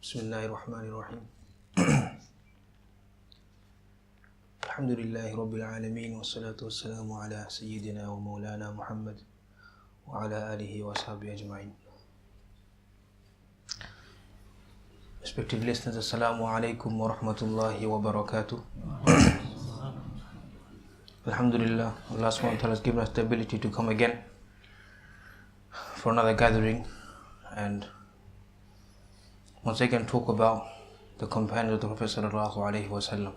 Bismillahir Rahmanir Rahim. Alhamdulillahi Rabbil Alameen, wassalatu wassalamu ala Sayyidina wa Maulana Muhammad wa ala alihi wa sahbihi ajma'in. Respected listeners, Assalamu alaikum wa rahmatullahi wa barakatuh. Alhamdulillah, Allah subhanahu wa ta'ala has given us the ability to come again for another gathering and once again talk about the companions of the Prophet sallallahu alaihi wasallam.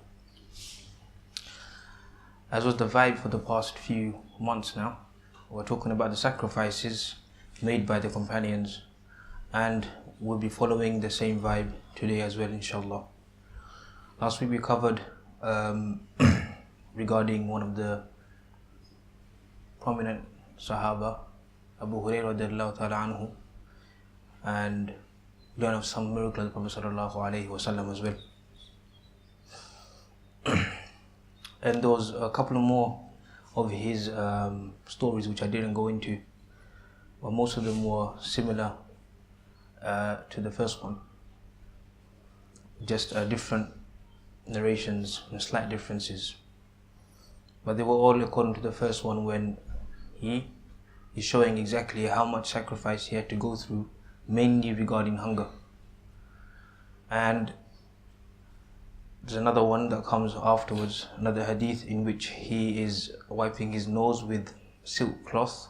As was the vibe for the past few months now, we're talking about the sacrifices made by the companions, and we'll be following the same vibe today as well, inshallah. Last week we covered regarding one of the prominent Sahaabah, Abu Hurairah radiallahu ta'ala anhu, and learn of some miracles of the Prophet sallallahu alaihi wasallam as well. And there was a couple of more of his stories which I didn't go into, but most of them were similar to the first one, just different narrations and slight differences, but they were all according to the first one, when he is showing exactly how much sacrifice he had to go through, mainly regarding hunger. And there's another one that comes afterwards, another hadith in which he is wiping his nose with silk cloth,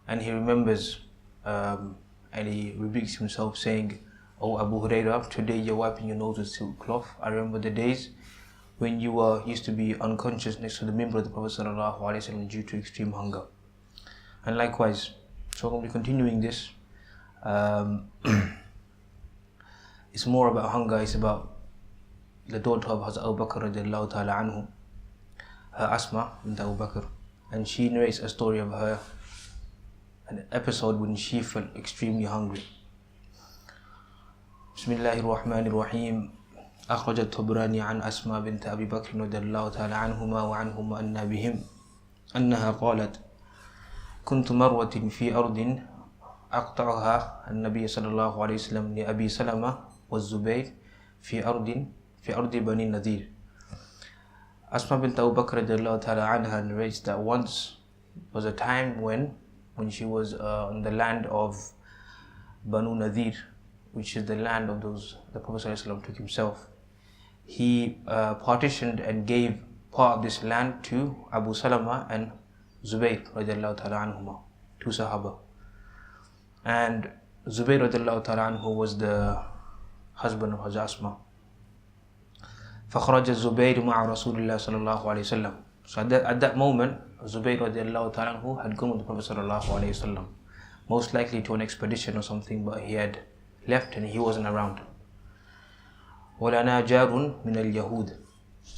and he remembers and he rebukes himself, saying, "Oh Abu Hurairah, today you're wiping your nose with silk cloth. I remember the days when you used to be unconscious next to the member of the Prophet sallallahu alaihi wasallam due to extreme hunger." And likewise, so I'm going to be continuing this. It's more about hunger. It's about the daughter of Hadhrat Abu Bakr radiallahu ta'ala anhu, Asmaa Abu Bakr, and she narrates a story of her, an episode when she felt extremely hungry. Bismillahir Rahmanir Rahim. أخرج الطبراني عن أسماء بنت أبي بكر رضي الله تعالى عنهما وعنهما أن بهم أنها قالت: كنت مرة في أرض أقطعها النبي صلى الله عليه وسلم لأبي سلمة والزبير في أرض بني النذير. Asma bint Abu Bakr radiallahu ta'ala anha narrates that once was a time when she was on the land of Banu Nadir, which is the land of those the Prophet ﷺ took himself. He partitioned and gave part of this land to Abu Salama and Zubayr radiallahu ta'ala anhuma, two Sahaba. And Zubayr radiallahu ta'ala anhu was the husband of Hadhrat Asmaa. فخرج الزبير مع رسول الله صلى الله عليه وسلم. So at that moment, Zubayr radiallahu ta'ala anhu had gone with the Prophet sallallahu alaihi wasallam, most likely to an expedition or something, but he had left and he wasn't around. وَلَنَا جَارٌ مِنَ الْيَهُودِ.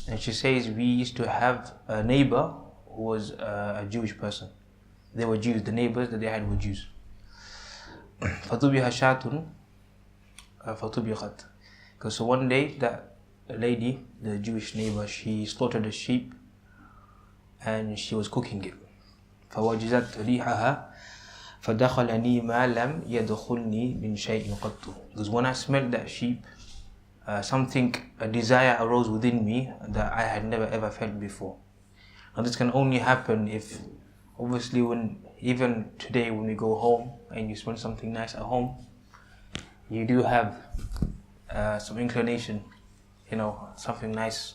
And she says, we used to have a neighbor who was a Jewish person. They were Jews. The neighbors that they had were Jews. فَطُبِحَ شَاتٌ فَطُبِخَتْ. Because so one day that lady, the Jewish neighbor, she slaughtered a sheep and she was cooking it. فَوَجِزَتْ رِيحَهَا فَدَخَلَنِي مَا لَمْ يَدْخُلْنِي مِنْ شَيْءٍ قَطُّ. Because when I smelled that sheep, a desire arose within me that I had never ever felt before. Now this can only happen if, obviously, even today when we go home and you smell something nice at home, you do have some inclination, something nice.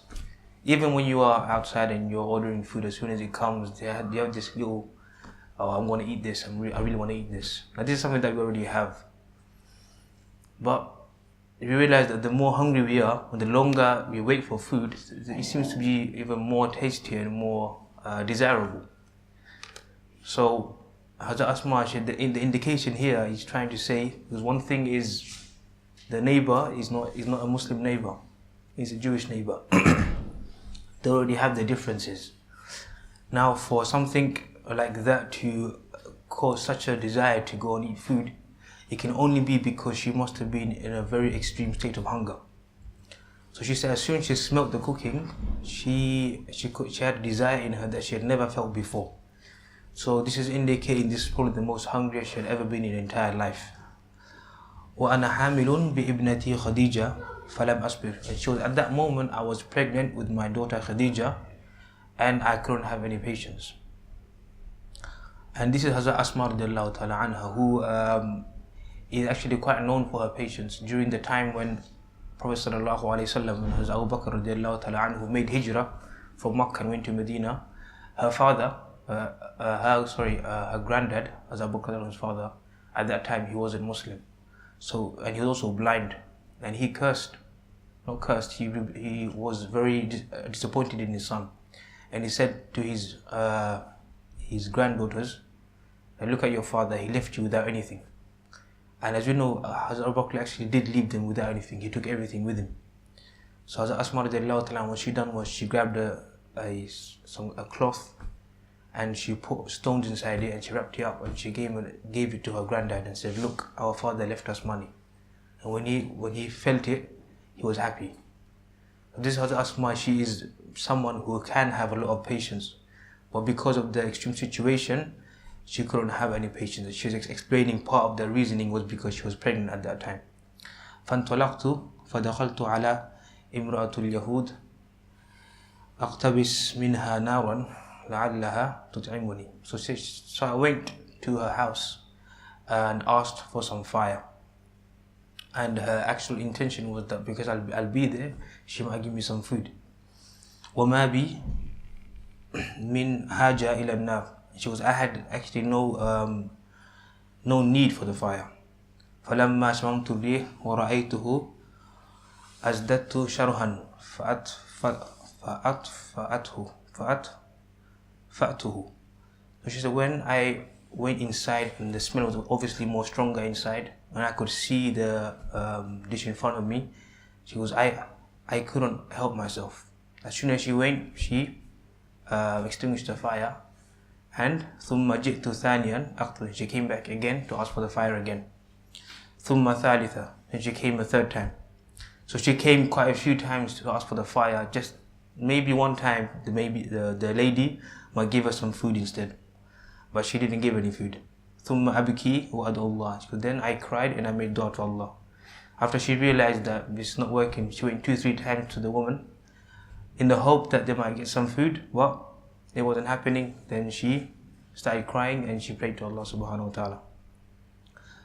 Even when you are outside and you're ordering food, as soon as it comes, you have this little, "Oh, I'm going to eat this, I really want to eat this." Now this is something that we already have. But if you realize that the more hungry we are, the longer we wait for food, it seems to be even more tasty and more desirable. So Hadhrat Asmaa, the indication here is trying to say, because one thing is, the neighbor is not a Muslim neighbor, he's a Jewish neighbor. They already have their differences. Now for something like that to cause such a desire to go and eat food, it can only be because she must have been in a very extreme state of hunger. So she said as soon as she smelt the cooking, she had a desire in her that she had never felt before. So this is indicating this is probably the most hungriest she had ever been in her entire life. وأنا حامل بابنتي خديجة فلم أصبر. And she was, at that moment I was pregnant with my daughter Khadija and I couldn't have any patience. And this is Hadhrat Asmaa RA, who is actually quite known for her patience. During the time when Prophet sallallahu alaihi wasallam and Hadhrat Abu Bakr who made hijrah from Makkah and went to Medina, her father, her granddad, Hadhrat Abu Bakr's father, at that time he wasn't Muslim. So, and he was also blind, and he he was very disappointed in his son, and he said to his granddaughters, look at your father, he left you without anything. And as you know, Hazrat Abu Bakr actually did leave them without anything. He took everything with him. So Hazrat Asmaa, what she done was she grabbed a cloth and she put stones inside it and she wrapped it up and she gave it to her granddad and said, look, our father left us money. And when he felt it, he was happy. This Hazrat Asmaa, she is someone who can have a lot of patience, but because of the extreme situation, she couldn't have any patience. She was explaining part of the reasoning was because she was pregnant at that time. فانطلقت فدخلت على امرأة اليهود أقتبس منها نارا لعلها تطعمني. So I went to her house and asked for some fire. And her actual intention was that because I'll be there, she might give me some food. وما بي من حاجة إلى النار. I had actually no need for the fire. فلما شممت الريح ورأيته أزددت شرها فأطفأته. So she said, when I went inside and the smell was obviously more stronger inside, and I could see the dish in front of me, I couldn't help myself. As soon as she went, she extinguished the fire. And ثم جئت ثانيا أقتل. She came back again to ask for the fire again. ثم ثالثة. And she came a third time. So she came quite a few times to ask for the fire. Just maybe one time, the lady might give her some food instead, but she didn't give any food. ثم أبكي وأدعو الله. So then I cried and I made dua to Allah. After she realized that this is not working, she went 2-3 times to the woman in the hope that they might get some food. But it wasn't happening. Then she started crying and she prayed to Allah subhanahu wa ta'ala.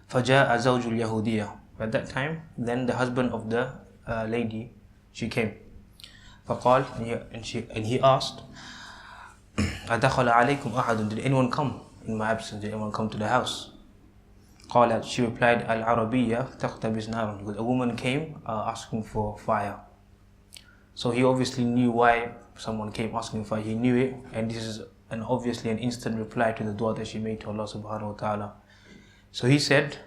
فجاء زوج اليهودية. At that time, then the husband of the lady, she came. فقال, and he asked, أدخل عليكم أحد? Did anyone come in my absence? Did anyone come to the house? قالت, she replied, العربية تقتبس نارا. Because a woman came asking for fire. So he obviously knew why someone came asking for fire. He knew it, and this is obviously an instant reply to the dua that she made to Allah subhanahu wa ta'ala. So he said,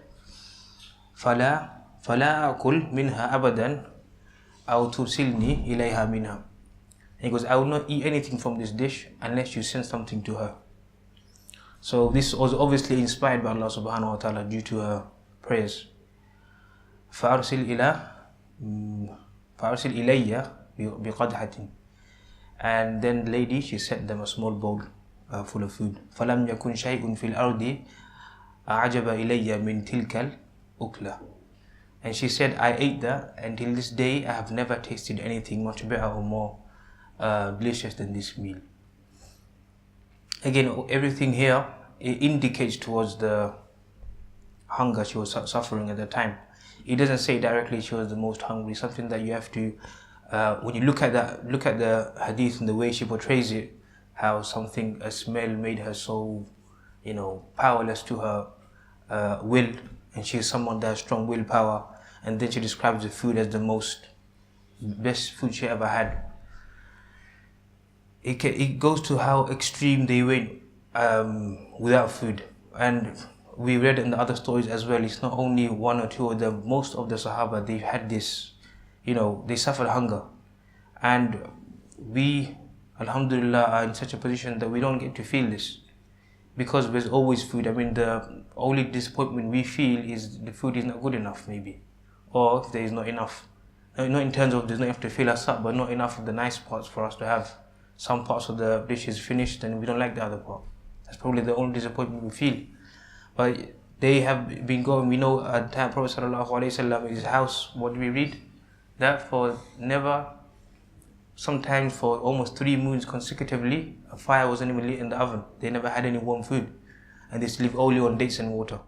فلا أكل منها أبدا أو ترسلني إليها منها. He goes, I will not eat anything from this dish unless you send something to her. So this was obviously inspired by Allah subhanahu wa ta'ala due to her prayers. فأرسل إلي بقدحة. And then the lady, she sent them a small bowl full of food. فلم يكن شيء في الأرض أعجب إلي من تلك الأكلة. And she said, I ate that, and till this day I have never tasted anything much better or more delicious than this meal. Again, everything here, it indicates towards the hunger she was suffering at the time. It doesn't say directly she was the most hungry. Something that you have to, when you look at the hadith and the way she portrays it, how a smell made her so, powerless to her will, and she is someone that has strong willpower. And then she describes the food as the best food she ever had. It goes to how extreme they went without food. And we read in the other stories as well, it's not only one or two of them, most of the Sahaabah, they had this, they suffered hunger. And we, alhamdulillah, are in such a position that we don't get to feel this, because there's always food. I mean, the only disappointment we feel is the food is not good enough, maybe, or if there is not enough. Not in terms of there's not enough to fill us up, but not enough of the nice parts for us to have. Some parts of the dish is finished and we don't like the other part. That's probably the only disappointment we feel. But They have been going, we know at the time Prophet ﷺ, his house, what do we read? That for never, sometimes for almost 3 moons consecutively, a fire wasn't even lit in the oven. They never had any warm food. And they sleep only on dates and water.